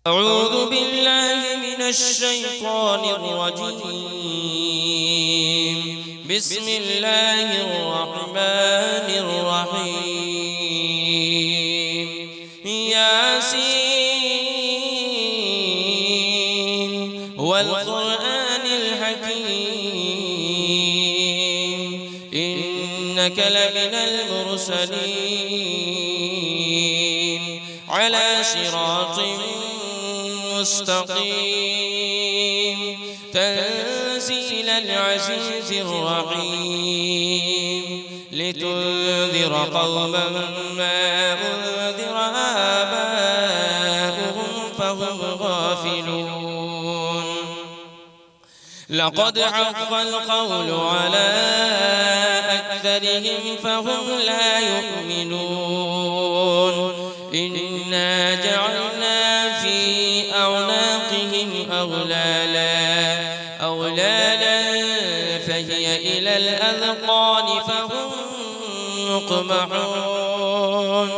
أعوذ بالله من الشيطان الرجيم. بسم الله الرحمن الرحيم. ياسين والقرآن الحكيم إنك لمن المرسلين على صراط مستقيم تنزيل العزيز الرحيم لتنذر قوما ما أنذر آباؤهم فهم غافلون. لقد حق القول على أكثرهم فهم لا يؤمنون. إنا جعلنا في أعناقهم أغلالا فهي إلى الأذقان فهم مقمحون.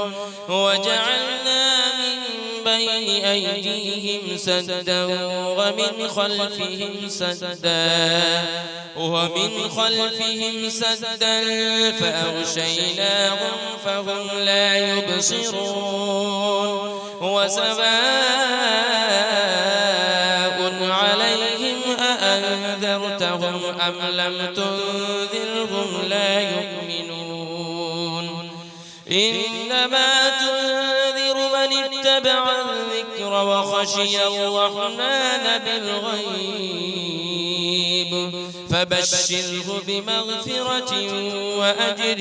وجعلنا من بين أيديهم سدا ومن خلفهم سدا فأغشيناهم فهم لا يبصرون. وسواء عليهم أأنذرتهم أم لم تنذرهم لا يؤمنون. إنما تنذر من اتبع الذكر وخشي الرحمن بالغيب فبشره بمغفرة وأجر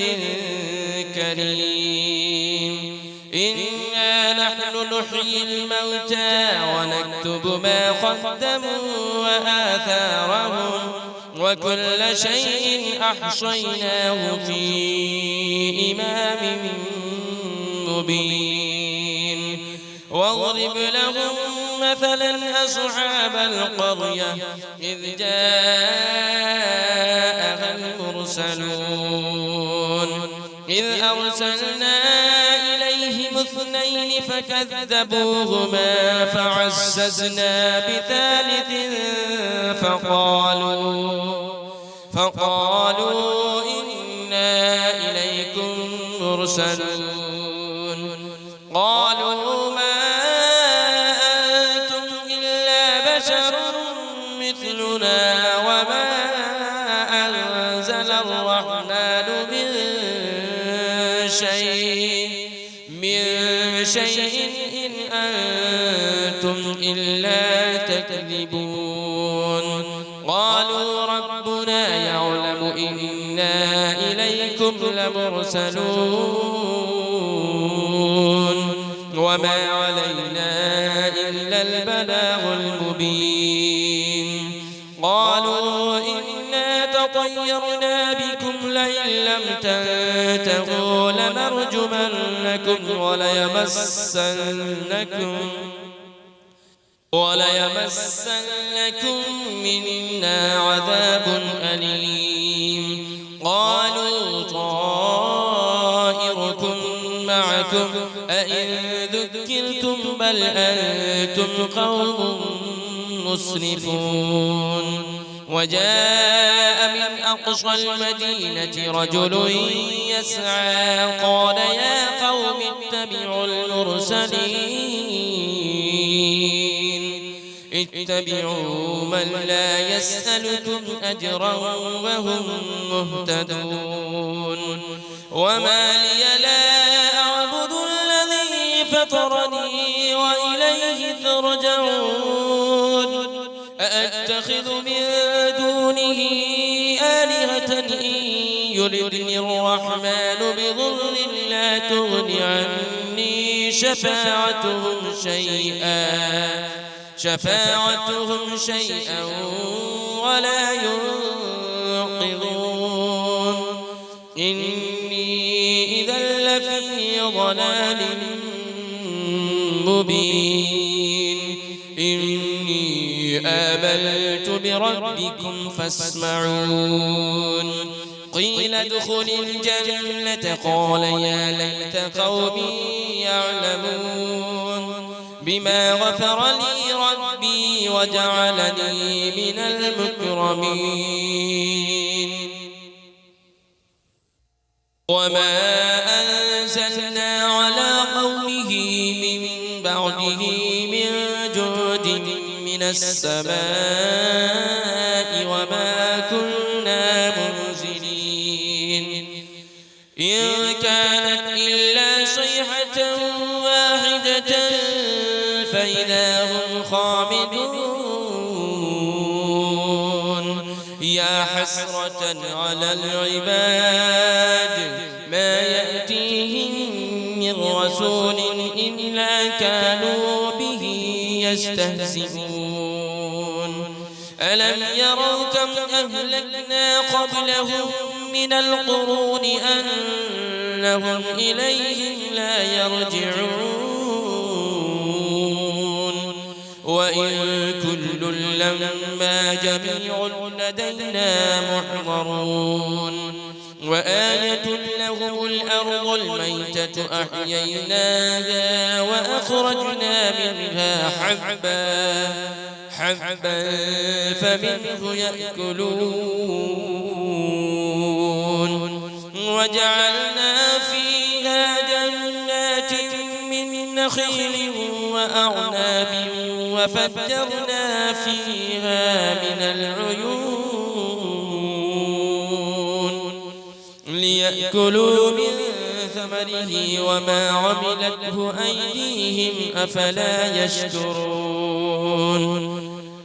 كريم. إنا نحن نحيي الموتى ونكتب ما قدموا وآثارهم وكل شيء أحصيناه في إمام مبين. واضرب لهم مثلا أصحاب القرية إذ جاءها المرسلون إذ أرسلنا إليهم اثنين فكذبوهما فعززنا بثالث فقالوا إنا إليكم مرسلون. قالوا ما أنتم إلا بشر مثلنا وما أنزل الرحمن من شيء إن أنتم إلا تكذبون. قالوا ربنا يعلم إنا إليكم لمرسلون وما علينا إلا البلاغ المبين. قالوا إنا تطيرنا بكم لئن لم تنتهوا لنرجمنكم وليمسنكم منا عذاب أليم. قالوا طائركم معكم أئن ذكرتم بل أنتم قوم مسرفون. وجاء من أقصى المدينة رجل يسعى قال يا قوم اتبعوا من لا يسألكم أجرا وهم مهتدون. وما لي لا أعبد الذي فطرني وإليه ترجعون. أأتخذ من دونه آلهة إن يردني الرحمن بضر لا تغن عني شفاعتهم شيئا ولا ينقذون. إني إذا لفي ضلال مبين. إني آمنت بربكم فاسمعون. قيل ادخل الجنة قال يا ليت قومي يعلمون. بما غفر لي ربي وجعلني من المكرمين وما أنزلنا على قومه من بعده من جود من السماء وما كنا منزلين إن كانت إلا صيحة واحدة فإذا هم خامدون يا حسرة على العباد ما يأتيهم من رسول إلا كانوا به يستهزئون ألم يروا كم أهلكنا قبلهم من القرون أنهم إليهم لا يرجعون وإن كل لما جميع لدينا محضرون وآية لهم الأرض الميتة أحييناها وأخرجنا منها حبا فمنه يأكلون وجعلنا فيها جنات من نخيل وأعناب وفجرنا فيها من العيون ليأكلوا من ثمره وما عملته أيديهم أفلا يشكرون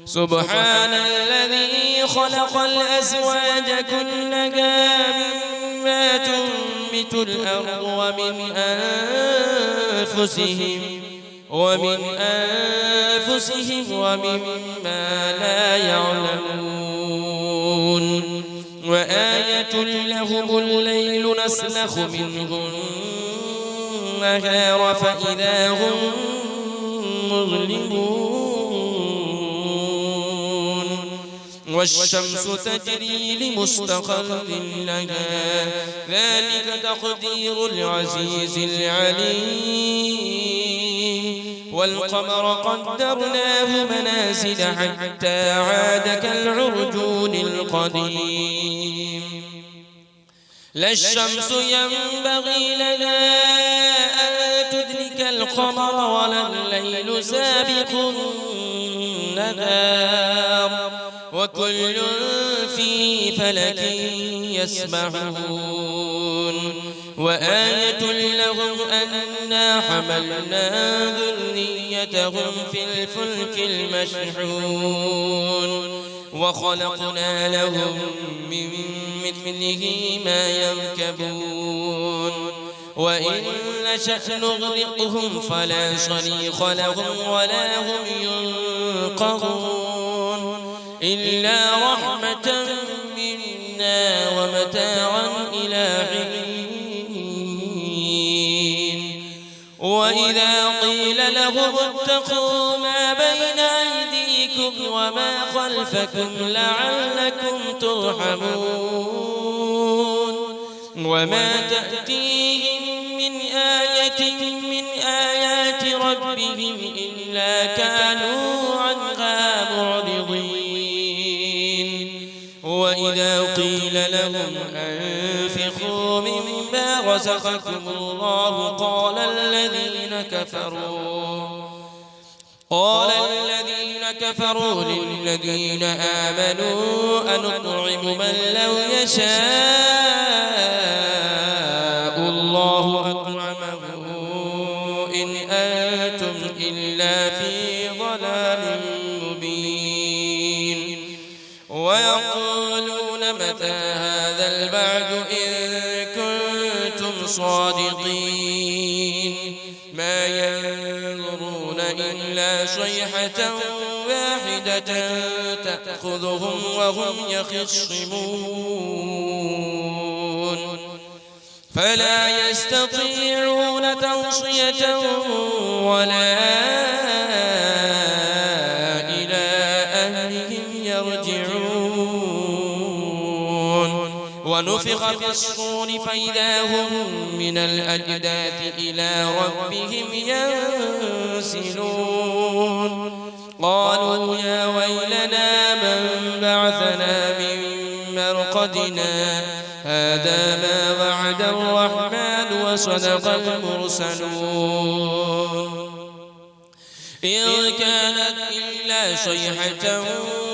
سبحان الذي خلق الأزواج كلها مما تنبت الأرض ومن أنفسهم ومما لا يعلمون وآية لهم الليل نسلخ منه النهار فإذا هم مظلمون والشمس تجري لمستقر لها ذلك تقدير العزيز العليم والقمر قدرناه منازل حتى عاد كالعرجون القديم لا الشمس ينبغي لها أن تدرك القمر ولا الليل سابق النهار وكل في فلك يسبحون وآية لهم أنا حملنا ذريتهم في الفلك المشحون وخلقنا لهم من مثله ما يركبون وإن نشأ نغرقهم فلا صريخ لهم ولا هم ينقذون إلا رحمة منا ومتاعا إلى حين وإذا قيل لهم اتقوا ما بين أيديكم وما خلفكم لعلكم ترحمون وما تأتيهم من آية من آيات ربهم إلا كانوا عنها معرضين وإذا قيل لهم أنفقوا مما رزقكم الله قال الذين كفروا للذين آمنوا أنطعم من لو يشاء الله أطعمه إن أنتم إلا في ضلال مبين ويقولون متى هذا البعد إن كنتم صادقين ما ينظرون إلا صيحة واحدة تأخذهم وهم يخصمون فلا يستطيعون توصية ولا إلى أهلهم يرجعون ونفخ في الصور فإذا هم من الأجداث إلى ربهم ينسلون قالوا يا ويلنا من بعثنا من مرقدنا هذا ما وعد الرحمن وصدق المرسلون إن كانت إلا صيحة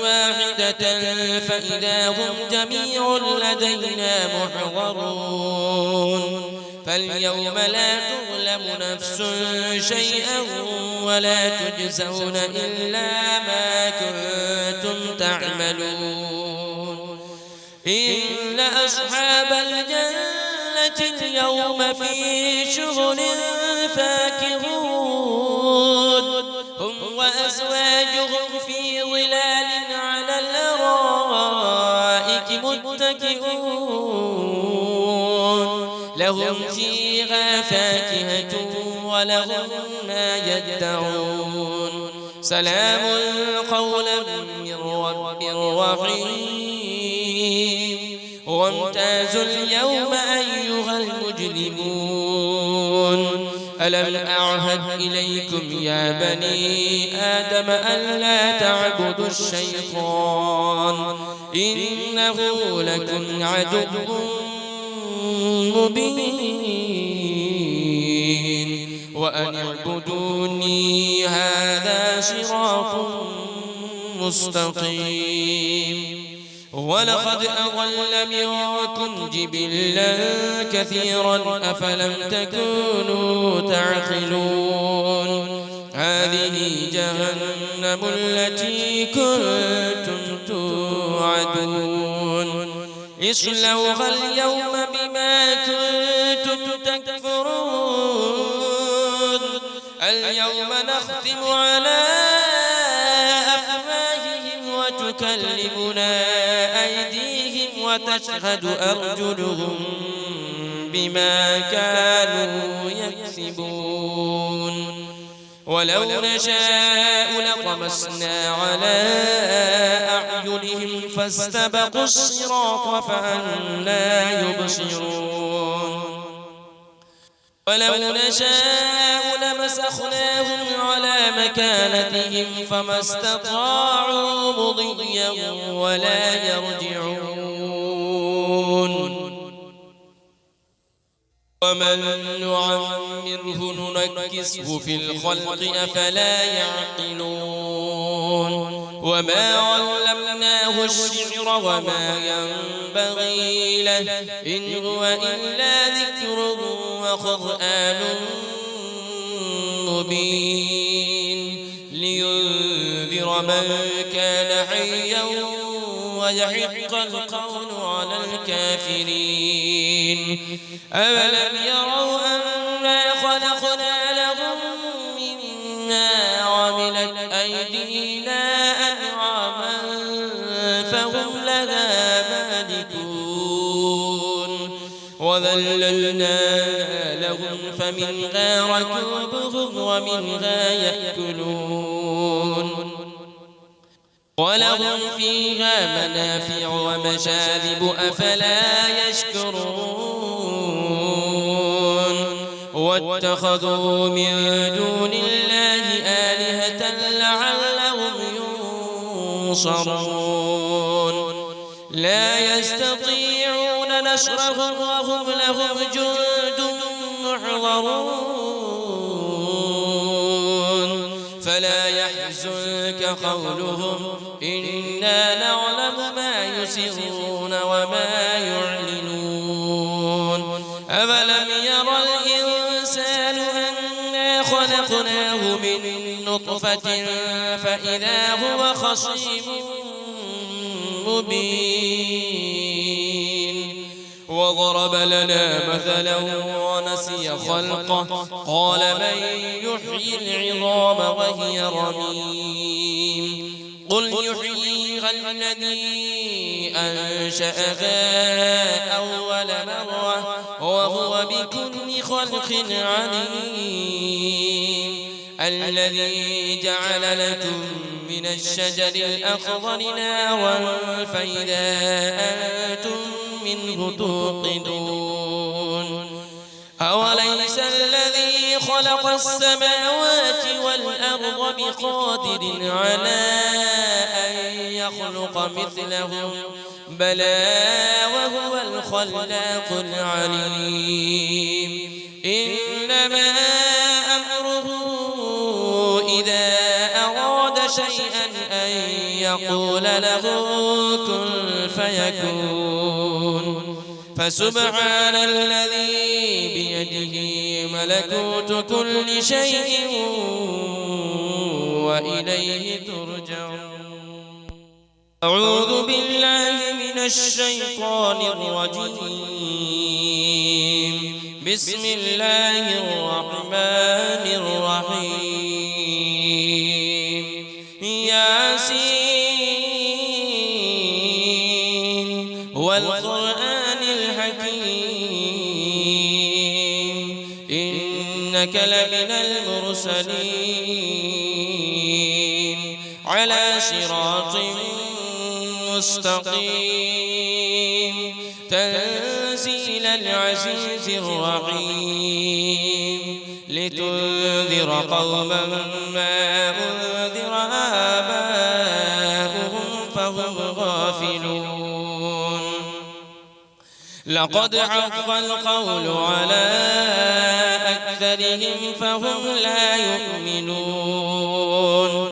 واحدة فإذا هم جميع لدينا محضرون فاليوم لا تظلم نفس شيئا ولا تجزون إلا ما كنتم تعملون إن أصحاب الجنة اليوم في شغل فاكهون هم وأزواجهم في ظلال على الأرائك متكئون لهم فيها فاكهة ولهم ما يدعون سلام قولا من رب رحيم وامتازوا اليوم أيها المجرمون ألم أعهد إليكم يا بني آدم ألا تعبدوا الشيطان إنه لكم عدو مبين وأن اعبدوني هذا صراط مستقيم ولقد أضل منكم جبلا كثيرا أفلم تكونوا تعقلون هذه جهنم التي كنتم توعدون اصلوها اليوم بما كنتم تكفرون اليوم نختم على أفواههم وتكلمنا أيديهم وتشهد أرجلهم بما كانوا يكسبون ولو نشاء لطمسنا على أعينهم فاستبقوا الصراط فأنى يبصرون ولو نشاء لمسخناهم على مكانتهم فما استطاعوا مضيا ولا يرجعون ومن نعمره ننكسه في الخلق أفلا يعقلون وما علمناه الشعر وما ينبغي له إن هو إلا ذكر وقرآن مبين لينذر من كان حيا ويحق القول على الكافرين أولم يروا أنا خلقنا لهم مما عملت أيدينا أنعاما فهم لها مالكون وذللنا لهم فمنها ركوبهم ومنها يأكلون ولهم فيها منافع ومشارب أفلا يشكرون واتخذوا من دون الله آلهة لعلهم ينصرون لا يستطيعون نصرهم وهم لهم جند محضرون فلا يحزنك قولهم إنا نعلم ما يسرون وما يعلنون أولم يرى الإنسان أنا خلقناه من نطفة فإذا هو خصيم مبين وضرب لنا مثلا ونسي خلقه قال من يحيي العظام وهي رميم قل يحييها الذي أنشأها أول مرة وهو بكل خلق عليم الذي جعل لكم من الشجر الأخضر نارا فإذا أنتم منه توقدون أوليس الذي خلق السماوات والأرض بقادر على أن يخلق مثلهم بلى وهو الخلاق العليم إنما أمره إذا أراد شيئا أن يقول له كن فيكون فسبحان الذي بيده ملكوت كل شيء وإليه ترجعون أعوذ بالله من الشيطان الرجيم بسم الله الرحمن الرحيم ياسين والقرآن الحكيم إنك لمن المرسلين على صراط مستقيم تنزيل العزيز الرحيم لتنذر قوما ما أنذر آباؤهم فهم غافلون لقد حق القول على أكثرهم فهم لا يؤمنون